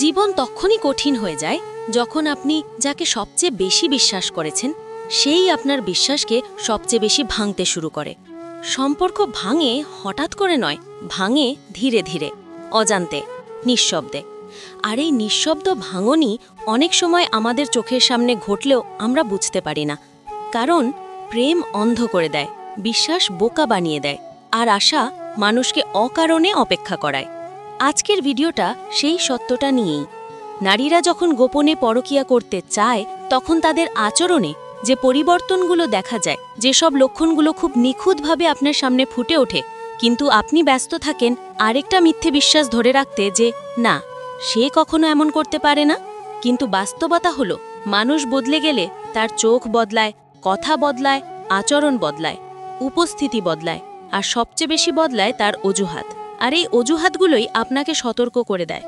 জীবন তখনই কঠিন হয়ে যায় যখন আপনি যাকে সবচেয়ে বেশি বিশ্বাস করেছেন সেই আপনার বিশ্বাসকে সবচেয়ে বেশি ভাঙতে শুরু করে। সম্পর্ক ভাঙে হঠাৎ করে নয়, ভাঙে ধীরে ধীরে, অজান্তে, নিঃশব্দে। আর এই নিঃশব্দ ভাঙনই অনেক সময় আমাদের চোখের সামনে ঘটলেও আমরা বুঝতে পারি না। কারণ প্রেম অন্ধ করে দেয়, বিশ্বাস বোকা বানিয়ে দেয়, আর আশা মানুষকে অকারণে অপেক্ষা করায়। আজকের ভিডিওটা সেই সত্যটা নিয়েই। নারীরা যখন গোপনে পরকীয়া করতে চায় তখন তাদের আচরণে যে পরিবর্তনগুলো দেখা যায়, যেসব লক্ষণগুলো খুব নিখুঁতভাবে আপনার সামনে ফুটে ওঠে, কিন্তু আপনি ব্যস্ত থাকেন আরেকটা মিথ্যে বিশ্বাস ধরে রাখতে যে না, সে কখনো এমন করতে পারে না। কিন্তু বাস্তবতা হলো মানুষ বদলে গেলে তার চোখ বদলায়, কথা বদলায়, আচরণ বদলায়, উপস্থিতি বদলায়, আর সবচেয়ে বেশি বদলায় তার অজুহাত। আর এই অজুহাতগুলোই আপনাকে সতর্ক করে দেয়,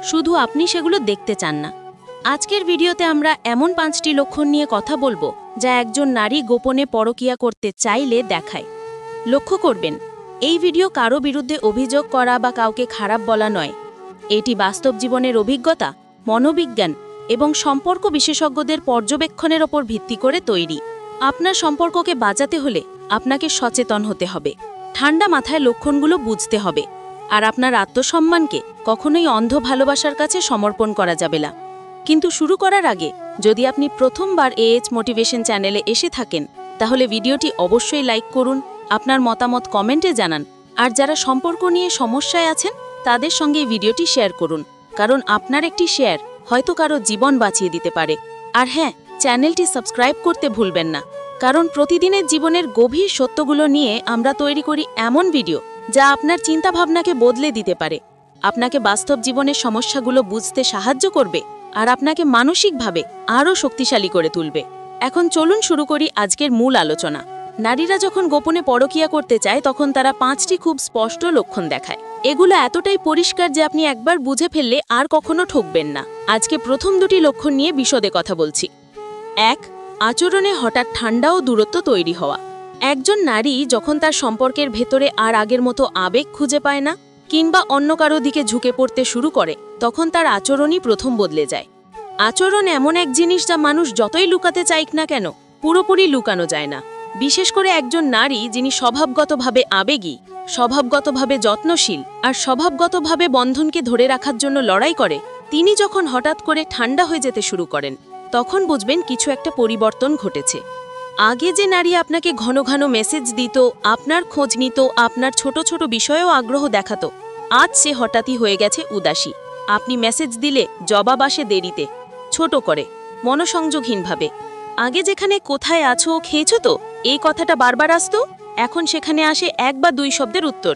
শুধু আপনি সেগুলো দেখতে চান না। আজকের ভিডিওতে আমরা এমন 5টি লক্ষণ নিয়ে কথা বলবো যা একজন নারী গোপনে পরকীয়া করতে চাইলে দেখায়। লক্ষ্য করবেন, এই ভিডিও কারো বিরুদ্ধে অভিযোগ করা বা কাউকে খারাপ বলা নয়। এটি বাস্তব জীবনের অভিজ্ঞতা, মনোবিজ্ঞান এবং সম্পর্ক বিশেষজ্ঞদের পর্যবেক্ষণের ওপর ভিত্তি করে তৈরি। আপনার সম্পর্ককে বাঁচাতে হলে আপনাকে সচেতন হতে হবে, ঠান্ডা মাথায় লক্ষণগুলো বুঝতে হবে, আর আপনার আত্মসম্মানকে কখনোই অন্ধ ভালোবাসার কাছে সমর্পণ করা যাবে না। কিন্তু শুরু করার আগে যদি আপনি প্রথমবার AH মোটিভেশন চ্যানেলে এসে থাকেন তাহলে ভিডিওটি অবশ্যই লাইক করুন, আপনার মতামত কমেন্টে জানান, আর যারা সম্পর্ক নিয়ে সমস্যায় আছেন তাদের সঙ্গে এই ভিডিওটি শেয়ার করুন, কারণ আপনার একটি শেয়ার হয়তো কারো জীবন বাঁচিয়ে দিতে পারে। আর হ্যাঁ, চ্যানেলটি সাবস্ক্রাইব করতে ভুলবেন না, কারণ প্রতিদিনের জীবনের গভীর সত্যগুলো নিয়ে আমরা তৈরি করি এমন ভিডিও যা আপনার চিন্তাভাবনাকে বদলে দিতে পারে, আপনাকে বাস্তব জীবনের সমস্যাগুলো বুঝতে সাহায্য করবে, আর আপনাকে মানসিকভাবে আরও শক্তিশালী করে তুলবে। এখন চলুন শুরু করি আজকের মূল আলোচনা। নারীরা যখন গোপনে পরকীয়া করতে চায় তখন তারা 5টি খুব স্পষ্ট লক্ষণ দেখায়। এগুলো এতটাই পরিষ্কার যে আপনি একবার বুঝে ফেললে আর কখনো ঠকবেন না। আজকে প্রথম 2টি লক্ষণ নিয়ে বিশদে কথা বলছি। 1. আচরণে হঠাৎ ঠান্ডা ও দূরত্ব তৈরি হওয়া। একজন নারী যখন তার সম্পর্কের ভেতরে আর আগের মতো আবেগ খুঁজে পায় না কিংবা অন্য কারো দিকে ঝুঁকে পড়তে শুরু করে তখন তার আচরণই প্রথম বদলে যায়। আচরণ এমন এক জিনিস যা মানুষ যতই লুকাতে চাইক না কেন পুরোপুরি লুকানো যায় না। বিশেষ করে একজন নারী যিনি স্বভাবগতভাবে আবেগী, স্বভাবগতভাবে যত্নশীল আর স্বভাবগতভাবে বন্ধনকে ধরে রাখার জন্য লড়াই করে, তিনি যখন হঠাৎ করে ঠান্ডা হয়ে যেতে শুরু করেন তখন বুঝবেন কিছু একটা পরিবর্তন ঘটেছে। আগে যে নারী আপনাকে ঘন ঘন মেসেজ দিত, আপনার খোঁজ নিত, আপনার ছোট ছোট বিষয়েও আগ্রহ দেখাতো, আজ সে হঠাৎই হয়ে গেছে উদাসী। আপনি মেসেজ দিলে জবাব আসে দেরিতে, ছোট করে, মনোসংযোগহীনভাবে। আগে যেখানে কোথায় আছো, খেয়েছো তো, এই কথাটা বারবার আসতো, এখন সেখানে আসে 1 বা 2 শব্দের উত্তর,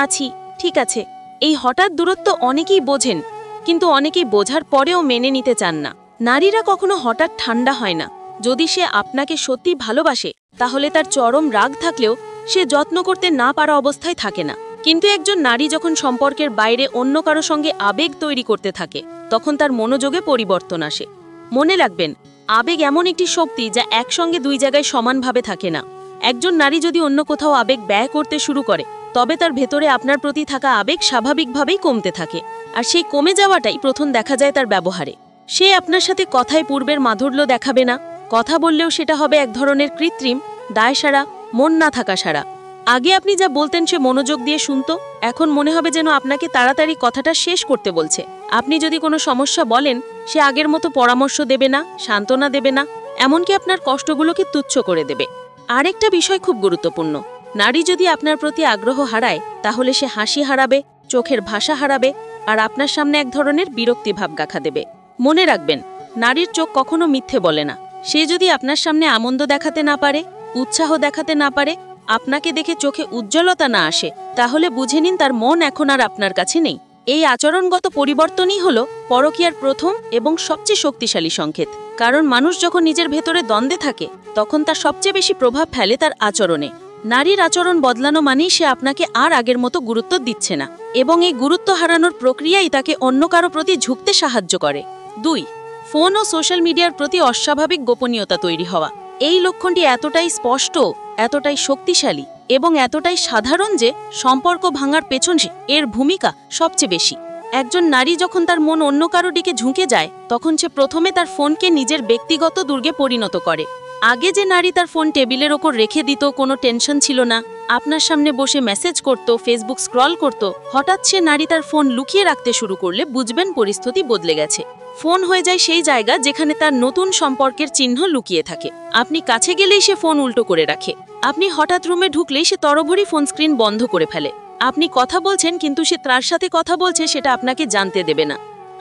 আছি, ঠিক আছে। এই হঠাৎ দূরত্ব অনেকেই বোঝেন, কিন্তু অনেকেই বোঝার পরেও মেনে নিতে চান না। নারীরা কখনো হঠাৎ ঠান্ডা হয় না। যদি সে আপনাকে সত্যি ভালোবাসে তাহলে তার চরম রাগ থাকলেও সে যত্ন করতে না পারা অবস্থায় থাকে না। কিন্তু একজন নারী যখন সম্পর্কের বাইরে অন্য কারো সঙ্গে আবেগ তৈরি করতে থাকে তখন তার মনোযোগে পরিবর্তন আসে। মনে রাখবেন, আবেগ এমন একটি শক্তি যা একসঙ্গে 2 জায়গায় সমানভাবে থাকে না। একজন নারী যদি অন্য কোথাও আবেগ ব্যয় করতে শুরু করে তবে তার ভেতরে আপনার প্রতি থাকা আবেগ স্বাভাবিকভাবেই কমতে থাকে, আর সেই কমে যাওয়াটাই প্রথম দেখা যায় তার ব্যবহারে। সে আপনার সাথে কথায় পূর্বের মাধুর্য দেখাবে না, কথা বললেও সেটা হবে এক ধরনের কৃত্রিম, দায় সারা, মন না থাকা সারা। আগে আপনি যা বলতেন সে মনোযোগ দিয়ে শুনত, এখন মনে হবে যেন আপনাকে তাড়াতাড়ি কথাটা শেষ করতে বলছে। আপনি যদি কোনো সমস্যা বলেন সে আগের মতো পরামর্শ দেবে না, সান্ত্বনা দেবে না, এমনকি আপনার কষ্টগুলোকে তুচ্ছ করে দেবে। আরেকটা বিষয় খুব গুরুত্বপূর্ণ, নারী যদি আপনার প্রতি আগ্রহ হারায় তাহলে সে হাসি হারাবে, চোখের ভাষা হারাবে, আর আপনার সামনে এক ধরনের বিরক্তিভাব দেখা দেবে। মনে রাখবেন, নারীর চোখ কখনো মিথ্যে বলে না। সে যদি আপনার সামনে আনন্দ দেখাতে না পারে, উৎসাহ দেখাতে না পারে, আপনাকে দেখে চোখে উজ্জ্বলতা না আসে, তাহলে বুঝে নিন তার মন এখন আর আপনার কাছে নেই। এই আচরণগত পরিবর্তনই হলো পরকীয়ার প্রথম এবং সবচেয়ে শক্তিশালী সংকেত। কারণ মানুষ যখন নিজের ভেতরে দ্বন্দ্বে থাকে তখন তার সবচেয়ে বেশি প্রভাব ফেলে তার আচরণে। নারীর আচরণ বদলানো মানেই সে আপনাকে আর আগের মতো গুরুত্ব দিচ্ছে না, এবং এই গুরুত্ব হারানোর প্রক্রিয়াই তাকে অন্য কারো প্রতি ঝুঁকতে সাহায্য করে। 2. ফোন ও সোশ্যাল মিডিয়ার প্রতি অস্বাভাবিক গোপনীয়তা তৈরি হওয়া। এই লক্ষণটি এতটাই স্পষ্ট, এতটাই শক্তিশালী এবং এতটাই সাধারণ যে সম্পর্ক ভাঙার পেছনে এর ভূমিকা সবচেয়ে বেশি। একজন নারী যখন তার মন অন্য কারো দিকে ঝুঁকে যায় তখন সে প্রথমে তার ফোনকে নিজের ব্যক্তিগত দুর্গে পরিণত করে। আগে যে নারী তার ফোন টেবিলের ওপর রেখে দিত, কোনো টেনশন ছিল না, আপনার সামনে বসে মেসেজ করত, ফেসবুক স্ক্রল করত, হঠাৎ সে নারী তার ফোন লুকিয়ে রাখতে শুরু করলে বুঝবেন পরিস্থিতি বদলে গেছে। ফোন হয়ে যায় সেই জায়গা যেখানে তার নতুন সম্পর্কের চিহ্ন লুকিয়ে থাকে। আপনি কাছে গেলেই সে ফোন উল্টো করে রাখে। আপনি হঠাৎ রুমে ঢুকলেই সে তড়িঘড়ি ফোন স্ক্রিন বন্ধ করে ফেলে। আপনি কথা বলছেন কিন্তু সে তার সাথে কথা বলছে সেটা আপনাকে জানতে দেবে না।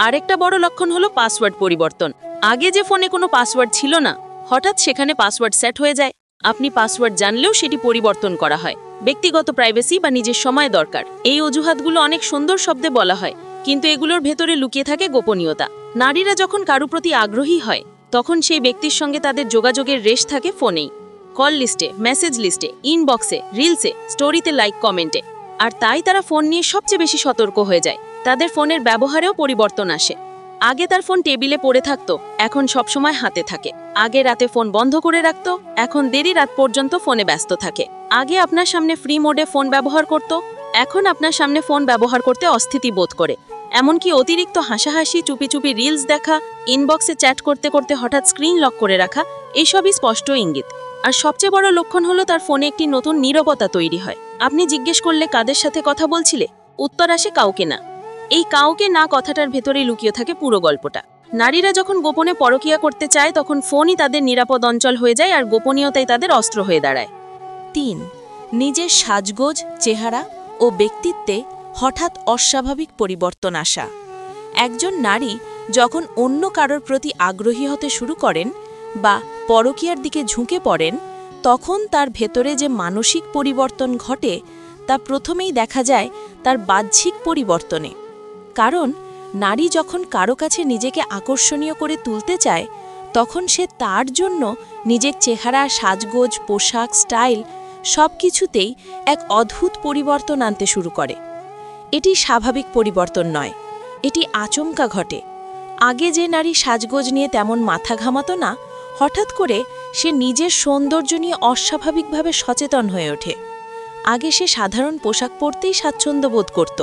আরেকটা বড় লক্ষণ হলো পাসওয়ার্ড পরিবর্তন। আগে যে ফোনে কোনো পাসওয়ার্ড ছিল না, হঠাৎ সেখানে পাসওয়ার্ড সেট হয়ে যায়। আপনি পাসওয়ার্ড জানলেও সেটি পরিবর্তন করা হয়। ব্যক্তিগত প্রাইভেসি বা নিজের সময় দরকার, এই অজুহাতগুলো অনেক সুন্দর শব্দে বলা হয়, কিন্তু এগুলোর ভেতরে লুকিয়ে থাকে গোপনীয়তা। নারীরা যখন কারো প্রতি আগ্রহী হয় তখন সেই ব্যক্তির সঙ্গে তাদের যোগাযোগের রেশ থাকে ফোনেই, কল লিস্টে, মেসেজ লিস্টে, ইনবক্সে, রিলসে, স্টোরিতে, লাইক, কমেন্টে। আর তাই তারা ফোন নিয়ে সবচেয়ে বেশি সতর্ক হয়ে যায়। তাদের ফোনের ব্যবহারেও পরিবর্তন আসে। আগে তার ফোন টেবিলে পড়ে থাকতো, এখন সবসময় হাতে থাকে। আগে রাতে ফোন বন্ধ করে রাখতো, এখন দেরি রাত পর্যন্ত ফোনে ব্যস্ত থাকে। আগে আপনার সামনে ফ্রি মোডে ফোন ব্যবহার করত, এখন আপনার সামনে ফোন ব্যবহার করতে অস্থিতি বোধ করে। এমনকি অতিরিক্ত হাসাহাসি, চুপি চুপি রিলস দেখা, ইনবক্সে চ্যাট করতে করতে হঠাৎ স্ক্রিন লক করে রাখা, এইসবই স্পষ্ট ইঙ্গিত। আর সবচেয়ে বড় লক্ষণ হলো তার ফোনে একটি নতুন নীরবতা তৈরি হয়। আপনি জিজ্ঞেস করলে কাদের সাথে কথা বলছিলে, উত্তর আসে কাউকে না। এই কাউকে না কথাটার ভেতরেই লুকিয়ে থাকে পুরো গল্পটা। নারীরা যখন গোপনে পরকীয়া করতে চায় তখন ফোনই তাদের নিরাপদ অঞ্চল হয়ে যায় আর গোপনীয়তাই তাদের অস্ত্র হয়ে দাঁড়ায়। ৩. নিজের সাজগোজ, চেহারা ও ব্যক্তিত্বে হঠাৎ অস্বাভাবিক পরিবর্তন আসা। একজন নারী যখন অন্য কারোর প্রতি আগ্রহী হতে শুরু করেন বা পরকীয়ার দিকে ঝুঁকে পড়েন, তখন তার ভেতরে যে মানসিক পরিবর্তন ঘটে তা প্রথমেই দেখা যায় তার বাহ্যিক পরিবর্তনে। কারণ নারী যখন কারো কাছে নিজেকে আকর্ষণীয় করে তুলতে চায় তখন সে তার জন্য নিজের চেহারা, সাজগোজ, পোশাক, স্টাইল সব কিছুতেই এক অদ্ভুত পরিবর্তন আনতে শুরু করে। এটি স্বাভাবিক পরিবর্তন নয়, এটি আচমকা ঘটে। আগে যে নারী সাজগোজ নিয়ে তেমন মাথা ঘামাতো না, হঠাৎ করে সে নিজের সৌন্দর্য নিয়ে অস্বাভাবিকভাবে সচেতন হয়ে ওঠে। আগে সে সাধারণ পোশাক পরতেই স্বাচ্ছন্দ্য বোধ করত,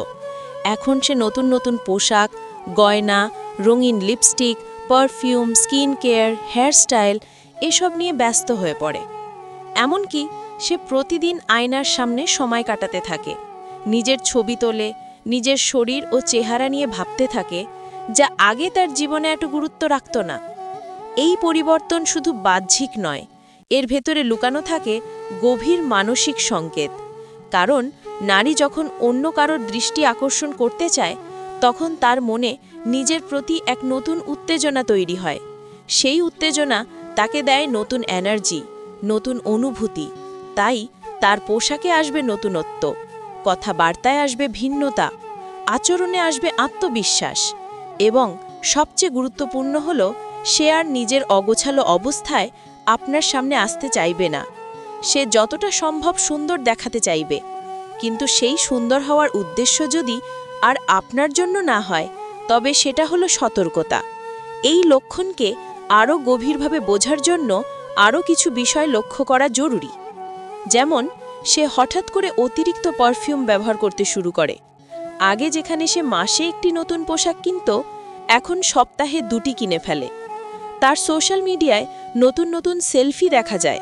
এখন সে নতুন নতুন পোশাক, গয়না, রঙিন lipstick, perfume, skin care, hairstyle এসব নিয়ে ব্যস্ত হয়ে পড়ে। এমনকি সে প্রতিদিন আয়নার সামনে সময় কাটাতে থাকে, নিজের ছবি তোলে, নিজের শরীর ও চেহারা নিয়ে ভাবতে থাকে, যা আগে তার জীবনে এত গুরুত্ব রাখত না। এই পরিবর্তন শুধু বাহ্যিক নয়, এর ভেতরে লুকানো থাকে গভীর মানসিক সংকেত। কারণ নারী যখন অন্য কারোর দৃষ্টি আকর্ষণ করতে চায় তখন তার মনে নিজের প্রতি এক নতুন উত্তেজনা তৈরি হয়। সেই উত্তেজনা তাকে দেয় নতুন এনার্জি, নতুন অনুভূতি। তাই তার পোশাকে আসবে নতুনত্ব, কথাবার্তায় আসবে ভিন্নতা, আচরণে আসবে আত্মবিশ্বাস, এবং সবচেয়ে গুরুত্বপূর্ণ হল সে আর নিজের অগোছালো অবস্থায় আপনার সামনে আসতে চাইবে না। সে যতটা সম্ভব সুন্দর দেখাতে চাইবে, কিন্তু সেই সুন্দর হওয়ার উদ্দেশ্য যদি আর আপনার জন্য না হয় তবে সেটা হলো সতর্কতা। এই লক্ষণকে আরও গভীরভাবে বোঝার জন্য আরও কিছু বিষয় লক্ষ্য করা জরুরি। যেমন সে হঠাৎ করে অতিরিক্ত পারফিউম ব্যবহার করতে শুরু করে। আগে যেখানে সে মাসে একটি নতুন পোশাক কিনত, এখন সপ্তাহে 2টি কিনে ফেলে। তার সোশ্যাল মিডিয়ায় নতুন নতুন সেলফি দেখা যায়।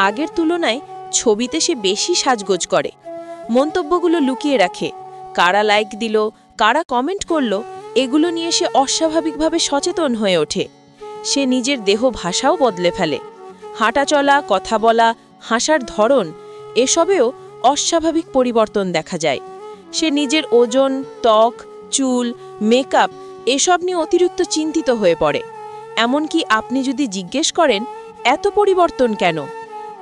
আগের তুলনায় ছবিতে সে বেশি সাজগোজ করে, মন্তব্যগুলো লুকিয়ে রাখে, কারা লাইক দিল, কারা কমেন্ট করল, এগুলো নিয়ে সে অস্বাভাবিকভাবে সচেতন হয়ে ওঠে। সে নিজের দেহ ভাষাও বদলে ফেলে, হাঁটা চলা, কথা বলা, হাসার ধরন এসবেও অস্বাভাবিক পরিবর্তন দেখা যায়। সে নিজের ওজন, ত্বক, চুল, মেকআপ এসব নিয়ে অতিরিক্ত চিন্তিত হয়ে পড়ে। এমনকি আপনি যদি জিজ্ঞেস করেন এত পরিবর্তন কেন,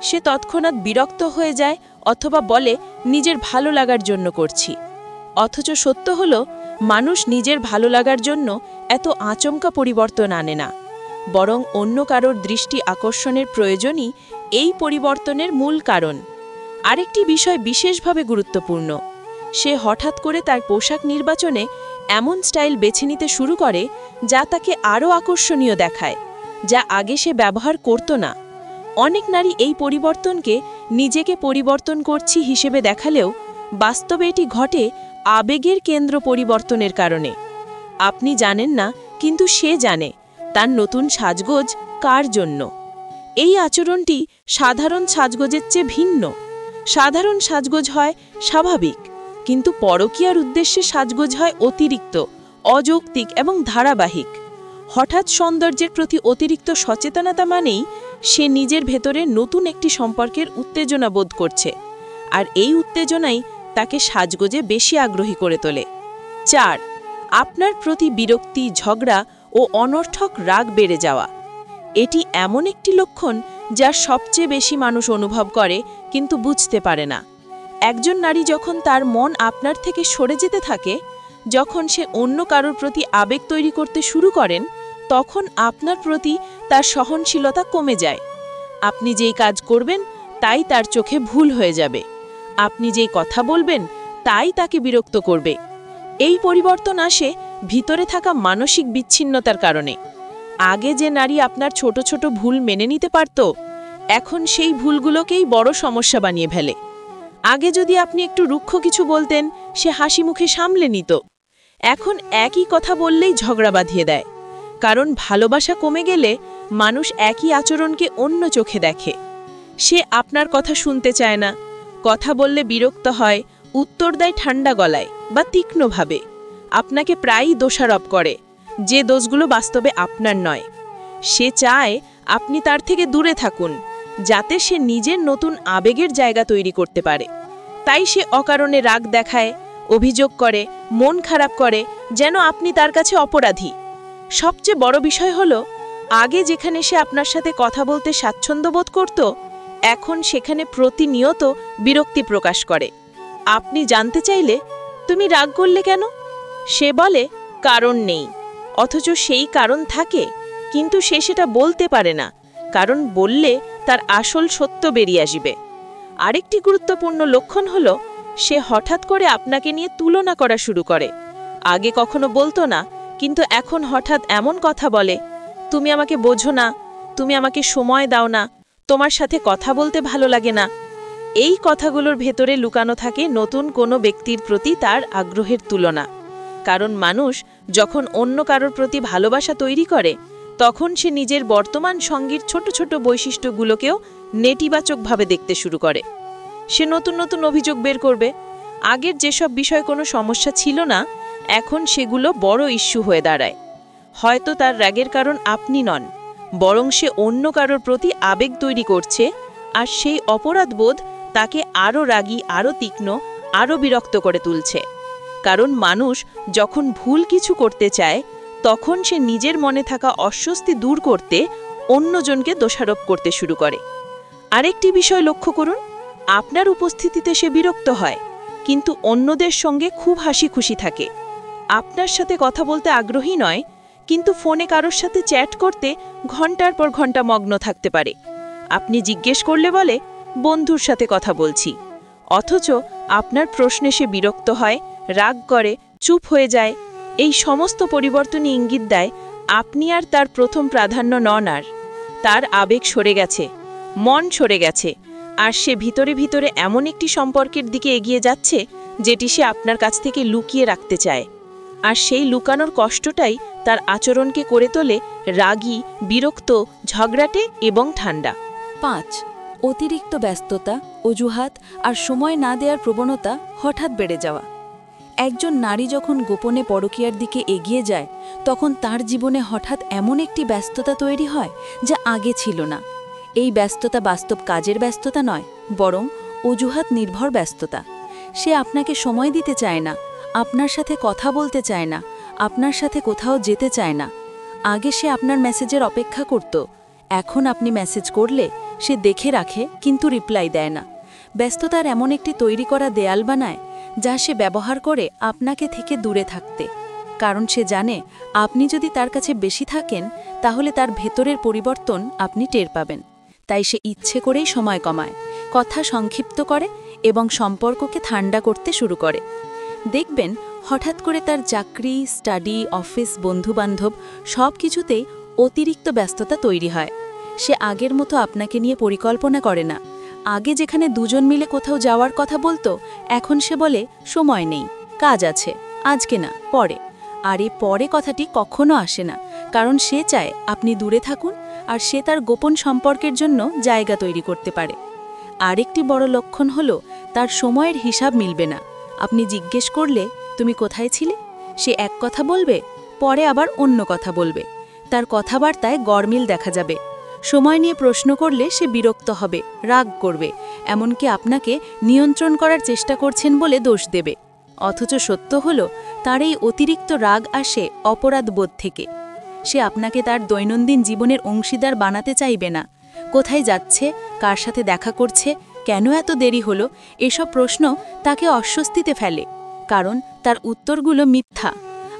সে তৎক্ষণাৎ বিরক্ত হয়ে যায় অথবা বলে নিজের ভালো লাগার জন্য করছি। অথচ সত্য হলো মানুষ নিজের ভালো লাগার জন্য এত আচমকা পরিবর্তন আনে না, বরং অন্য কারোর দৃষ্টি আকর্ষণের প্রয়োজনই এই পরিবর্তনের মূল কারণ। আরেকটি বিষয় বিশেষভাবে গুরুত্বপূর্ণ, সে হঠাৎ করে তার পোশাক নির্বাচনে এমন স্টাইল বেছে নিতে শুরু করে যা তাকে আরও আকর্ষণীয় দেখায়, যা আগে সে ব্যবহার করত না। অনেক নারী এই পরিবর্তনকে নিজেকে পরিবর্তন করছি হিসেবে দেখালেও বাস্তবে এটি ঘটে আবেগের কেন্দ্র পরিবর্তনের কারণে। আপনি জানেন না, কিন্তু সে জানে তার নতুন সাজগোজ কার জন্য। এই আচরণটি সাধারণ সাজগোজের চেয়ে ভিন্ন। সাধারণ সাজগোজ হয় স্বাভাবিক, কিন্তু পরকীয়ার উদ্দেশ্যে সাজগোজ হয় অতিরিক্ত, অযৌক্তিক এবং ধারাবাহিক। হঠাৎ সৌন্দর্যের প্রতি অতিরিক্ত সচেতনতা মানেই সে নিজের ভেতরে নতুন একটি সম্পর্কের উত্তেজনা বোধ করছে, আর এই উত্তেজনাই তাকে সাজগোজে বেশি আগ্রহী করে তোলে। 4. আপনার প্রতি বিরক্তি, ঝগড়া ও অনর্থক রাগ বেড়ে যাওয়া। এটি এমন একটি লক্ষণ যা সবচেয়ে বেশি মানুষ অনুভব করে কিন্তু বুঝতে পারে না। একজন নারী যখন তার মন আপনার থেকে সরে যেতে থাকে, যখন সে অন্য কারোর প্রতি আবেগ তৈরি করতে শুরু করেন, তখন আপনার প্রতি তার সহনশীলতা কমে যায়। আপনি যেই কাজ করবেন তাই তার চোখে ভুল হয়ে যাবে। আপনি যেই কথা বলবেন তাই তাকে বিরক্ত করবে। এই পরিবর্তন আসে ভিতরে থাকা মানসিক বিচ্ছিন্নতার কারণে। আগে যে নারী আপনার ছোট ছোট ভুল মেনে নিতে পারত, এখন সেই ভুলগুলোকেই বড় সমস্যা বানিয়ে ফেলে। আগে যদি আপনি একটু রুক্ষ কিছু বলতেন, সে হাসি মুখে সামলে নিত। এখন একই কথা বললেই ঝগড়া বাঁধিয়ে দেয়। কারণ ভালোবাসা কমে গেলে মানুষ একই আচরণকে অন্য চোখে দেখে। সে আপনার কথা শুনতে চায় না, কথা বললে বিরক্ত হয়, উত্তর দেয় ঠান্ডা গলায় বা তীক্ষ্ণভাবে। আপনাকে প্রায়ই দোষারোপ করে, যে দোষগুলো বাস্তবে আপনার নয়। সে চায় আপনি তার থেকে দূরে থাকুন, যাতে সে নিজের নতুন আবেগের জায়গা তৈরি করতে পারে। তাই সে অকারণে রাগ দেখায়, অভিযোগ করে, মন খারাপ করে, যেন আপনি তার কাছে অপরাধী। সবচেয়ে বড় বিষয় হলো, আগে যেখানে সে আপনার সাথে কথা বলতে স্বাচ্ছন্দ্য বোধ করত, এখন সেখানে প্রতিনিয়ত বিরক্তি প্রকাশ করে। আপনি জানতে চাইলে, তুমি রাগ করলে কেন? সে বলে, কারণ নেই। অথচ সেই কারণ থাকে, কিন্তু সে সেটা বলতে পারে না, কারণ বললে তার আসল সত্য বেরিয়ে আসবে। আরেকটি গুরুত্বপূর্ণ লক্ষণ হলো, সে হঠাৎ করে আপনাকে নিয়ে তুলনা করা শুরু করে। আগে কখনো বলতো না, কিন্তু এখন হঠাৎ এমন কথা বলে, তুমি আমাকে বোঝো না, তুমি আমাকে সময় দাও না, তোমার সাথে কথা বলতে ভালো লাগে না। এই কথাগুলোর ভেতরে লুকানো থাকে নতুন কোনো ব্যক্তির প্রতি তার আগ্রহের তুলনা। কারণ মানুষ যখন অন্য কারোর প্রতি ভালোবাসা তৈরি করে, তখন সে নিজের বর্তমান সঙ্গীর ছোট ছোট বৈশিষ্ট্যগুলোকেও নেতিবাচকভাবে দেখতে শুরু করে। সে নতুন নতুন অভিযোগ বের করবে। আগের যেসব বিষয় কোনো সমস্যা ছিল না, এখন সেগুলো বড় ইস্যু হয়ে দাঁড়ায়। হয়তো তার রাগের কারণ আপনি নন, বরং সে অন্য কারোর প্রতি আবেগ তৈরি করছে, আর সেই অপরাধবোধ তাকে আরও রাগী, আরও তীক্ষ্ণ, আরও বিরক্ত করে তুলছে। কারণ মানুষ যখন ভুল কিছু করতে চায়, তখন সে নিজের মনে থাকা অস্বস্তি দূর করতে অন্যজনকে দোষারোপ করতে শুরু করে। আরেকটি বিষয় লক্ষ্য করুন, আপনার উপস্থিতিতে সে বিরক্ত হয়, কিন্তু অন্যদের সঙ্গে খুব হাসি খুশি থাকে। আপনার সাথে কথা বলতে আগ্রহী নয়, কিন্তু ফোনে কারোর সাথে চ্যাট করতে ঘন্টার পর ঘন্টা মগ্ন থাকতে পারে। আপনি জিজ্ঞেস করলে বলে, বন্ধুর সাথে কথা বলছি। অথচ আপনার প্রশ্নে সে বিরক্ত হয়, রাগ করে, চুপ হয়ে যায়। এই সমস্ত পরিবর্তনই ইঙ্গিত দেয় আপনি আর তার প্রথম প্রাধান্য নন। আর তার আবেগ সরে গেছে, মন সরে গেছে, আর সে ভিতরে ভিতরে এমন একটি সম্পর্কের দিকে এগিয়ে যাচ্ছে যেটি সে আপনার কাছ থেকে লুকিয়ে রাখতে চায়। আর সেই লুকানোর কষ্টটাই তার আচরণকে করে তোলে রাগী, বিরক্ত, ঝগড়াটে এবং ঠান্ডা। 5. অতিরিক্ত ব্যস্ততা, অজুহাত আর সময় না দেওয়ার প্রবণতা হঠাৎ বেড়ে যাওয়া। একজন নারী যখন গোপনে পরকীয়ার দিকে এগিয়ে যায়, তখন তার জীবনে হঠাৎ এমন একটি ব্যস্ততা তৈরি হয় যা আগে ছিল না। এই ব্যস্ততা বাস্তব কাজের ব্যস্ততা নয়, বরং অজুহাত নির্ভর ব্যস্ততা। সে আপনাকে সময় দিতে চায় না, আপনার সাথে কথা বলতে চায় না, আপনার সাথে কোথাও যেতে চায় না। আগে সে আপনার মেসেজের অপেক্ষা করত, এখন আপনি মেসেজ করলে সে দেখে রাখে কিন্তু রিপ্লাই দেয় না। ব্যস্ততার এমন একটি তৈরি করা দেয়াল বানায় যা সে ব্যবহার করে আপনাকে থেকে দূরে থাকতে। কারণ সে জানে আপনি যদি তার কাছে বেশি থাকেন, তাহলে তার ভেতরের পরিবর্তন আপনি টের পাবেন। তাই সে ইচ্ছে করেই সময় কমায়, কথা সংক্ষিপ্ত করে এবং সম্পর্ককে ঠান্ডা করতে শুরু করে। দেখবেন হঠাৎ করে তার চাকরি, স্টাডি, অফিস, বন্ধুবান্ধব সব কিছুতেই অতিরিক্ত ব্যস্ততা তৈরি হয়। সে আগের মতো আপনাকে নিয়ে পরিকল্পনা করে না। আগে যেখানে দুজন মিলে কোথাও যাওয়ার কথা বলতো, এখন সে বলে সময় নেই, কাজ আছে, আজকে না, পরে। আর এই পরে কথাটি কখনো আসে না, কারণ সে চায় আপনি দূরে থাকুন, আর সে তার গোপন সম্পর্কের জন্য জায়গা তৈরি করতে পারে। আরেকটি বড় লক্ষণ হলো তার সময়ের হিসাব মিলবে না। আপনি জিজ্ঞেস করলে তুমি কোথায় ছিলে, সে এক কথা বলবে, পরে আবার অন্য কথা বলবে। তার কথাবার্তায় গরমিল দেখা যাবে। সময় নিয়ে প্রশ্ন করলে সে বিরক্ত হবে, রাগ করবে, এমনকি আপনাকে নিয়ন্ত্রণ করার চেষ্টা করছেন বলে দোষ দেবে। অথচ সত্য হলো তার এই অতিরিক্ত রাগ আসে অপরাধবোধ থেকে। সে আপনাকে তার দৈনন্দিন জীবনের অংশীদার বানাতে চাইবে না। কোথায় যাচ্ছে, কার সাথে দেখা করছে, কেন এত দেরি হলো, এসব প্রশ্ন তাকে অস্বস্তিতে ফেলে, কারণ তার উত্তরগুলো মিথ্যা।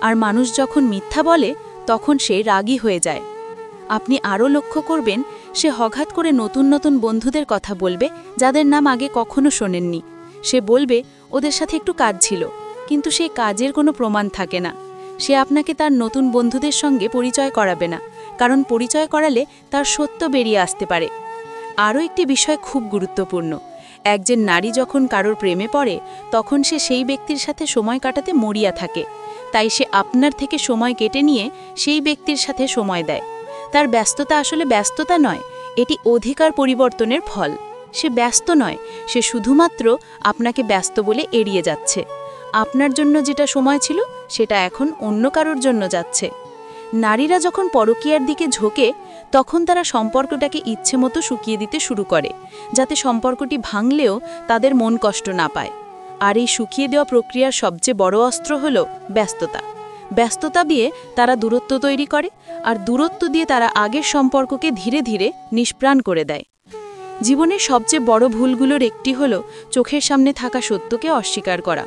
আর মানুষ যখন মিথ্যা বলে তখন সে রাগী হয়ে যায়। আপনি আরও লক্ষ্য করবেন, সে হঠাৎ করে নতুন নতুন বন্ধুদের কথা বলবে যাদের নাম আগে কখনো শোনেননি। সে বলবে ওদের সাথে একটু কাজ ছিল, কিন্তু সেই কাজের কোনো প্রমাণ থাকে না। সে আপনাকে তার নতুন বন্ধুদের সঙ্গে পরিচয় করাবে না, কারণ পরিচয় করালে তার সত্য বেরিয়ে আসতে পারে। আরও একটি বিষয় খুব গুরুত্বপূর্ণ, একজন নারী যখন কারোর প্রেমে পড়ে তখন সে সেই ব্যক্তির সাথে সময় কাটাতে মরিয়া থাকে। তাই সে আপনার থেকে সময় কেটে নিয়ে সেই ব্যক্তির সাথে সময় দেয়। তার ব্যস্ততা আসলে ব্যস্ততা নয়, এটি অধিকার পরিবর্তনের ফল। সে ব্যস্ত নয়, সে শুধুমাত্র আপনাকে ব্যস্ত বলে এড়িয়ে যাচ্ছে। আপনার জন্য যেটা সময় ছিল সেটা এখন অন্য কারোর জন্য যাচ্ছে। নারীরা যখন পরকীয়ার দিকে ঝোঁকে তখন তারা সম্পর্কটাকে ইচ্ছে মতো শুকিয়ে দিতে শুরু করে, যাতে সম্পর্কটি ভাঙলেও তাদের মন কষ্ট না পায়। আর এই শুকিয়ে দেওয়া প্রক্রিয়ার সবচেয়ে বড় অস্ত্র হল ব্যস্ততা। ব্যস্ততা দিয়ে তারা দূরত্ব তৈরি করে, আর দূরত্ব দিয়ে তারা আগের সম্পর্ককে ধীরে ধীরে নিষ্প্রাণ করে দেয়। জীবনের সবচেয়ে বড় ভুলগুলোর একটি হল চোখের সামনে থাকা সত্যকে অস্বীকার করা।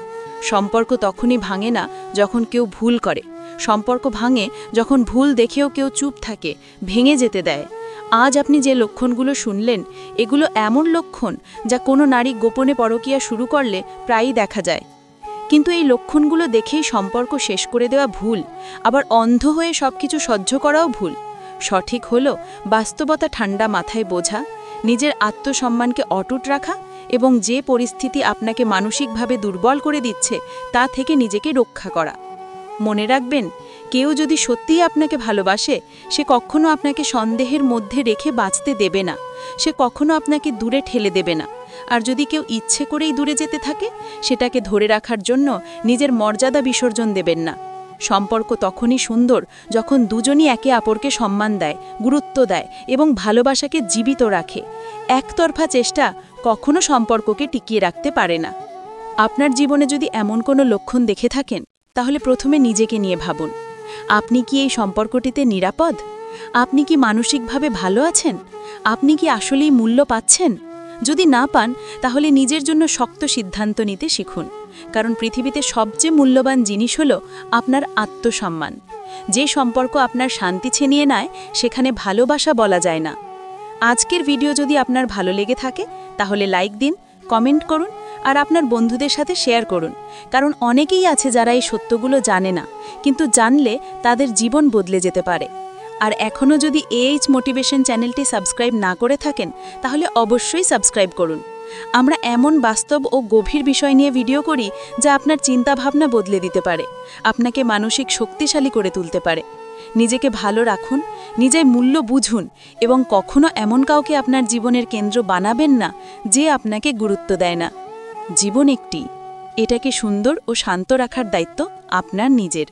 সম্পর্ক তখনই ভাঙে না যখন কেউ ভুল করে। সম্পর্ক ভাঙে যখন ভুল দেখেও কেউ চুপ থাকে, ভেঙে যেতে দেয়। আজ আপনি যে লক্ষণগুলো শুনলেন, এগুলো এমন লক্ষণ যা কোনো নারী গোপনে পরকীয়া শুরু করলে প্রায়ই দেখা যায়। কিন্তু এই লক্ষণগুলো দেখেই সম্পর্ক শেষ করে দেওয়া ভুল, আবার অন্ধ হয়ে সবকিছু সহ্য করাও ভুল। সঠিক হলো বাস্তবতা ঠান্ডা মাথায় বোঝা, নিজের আত্মসম্মানকে অটুট রাখা, এবং যে পরিস্থিতি আপনাকে মানসিকভাবে দুর্বল করে দিচ্ছে তা থেকে নিজেকে রক্ষা করা। মনে রাখবেন, কেউ যদি সত্যিই আপনাকে ভালোবাসে, সে কখনো আপনাকে সন্দেহের মধ্যে রেখে বাঁচতে দেবে না। সে কখনো আপনাকে দূরে ঠেলে দেবে না। আর যদি কেউ ইচ্ছে করেই দূরে যেতে থাকে, সেটাকে ধরে রাখার জন্য নিজের মর্যাদা বিসর্জন দেবেন না। সম্পর্ক তখনই সুন্দর যখন দুজনই একে অপরকে সম্মান দেয়, গুরুত্ব দেয় এবং ভালোবাসাকে জীবিত রাখে। একতরফা চেষ্টা কখনো সম্পর্ককে টিকিয়ে রাখতে পারে না। আপনার জীবনে যদি এমন কোনো লক্ষণ দেখে থাকেন, তাহলে প্রথমে নিজেকে নিয়ে ভাবুন, আপনি কি এই সম্পর্কটিতে নিরাপদ? আপনি কি মানসিকভাবে ভালো আছেন? আপনি কি আসলেই মূল্য পাচ্ছেন? যদি না পান, তাহলে নিজের জন্য শক্ত সিদ্ধান্ত নিতে শিখুন, কারণ পৃথিবীতে সবচেয়ে মূল্যবান জিনিস হলো আপনার আত্মসম্মান। যে সম্পর্ক আপনার শান্তি ছিনিয়ে নেয়, সেখানে ভালোবাসা বলা যায় না। আজকের ভিডিও যদি আপনার ভালো লেগে থাকে, তাহলে লাইক দিন, কমেন্ট করুন, আর আপনার বন্ধুদের সাথে শেয়ার করুন, কারণ অনেকেই আছে যারা এই সত্যগুলো জানে না, কিন্তু জানলে তাদের জীবন বদলে যেতে পারে। আর এখনও যদি AH মোটিভেশন চ্যানেলটি সাবস্ক্রাইব না করে থাকেন, তাহলে অবশ্যই সাবস্ক্রাইব করুন। আমরা এমন বাস্তব ও গভীর বিষয় নিয়ে ভিডিও করি যা আপনার চিন্তাভাবনা বদলে দিতে পারে, আপনাকে মানসিক শক্তিশালী করে তুলতে পারে। নিজেকে ভালো রাখুন, নিজের মূল্য বুঝুন, এবং কখনো এমন কাউকে আপনার জীবনের কেন্দ্র বানাবেন না যে আপনাকে গুরুত্ব দেয় না। জীবন একটি, এটাকে সুন্দর ও শান্ত রাখার দায়িত্ব আপনার নিজের।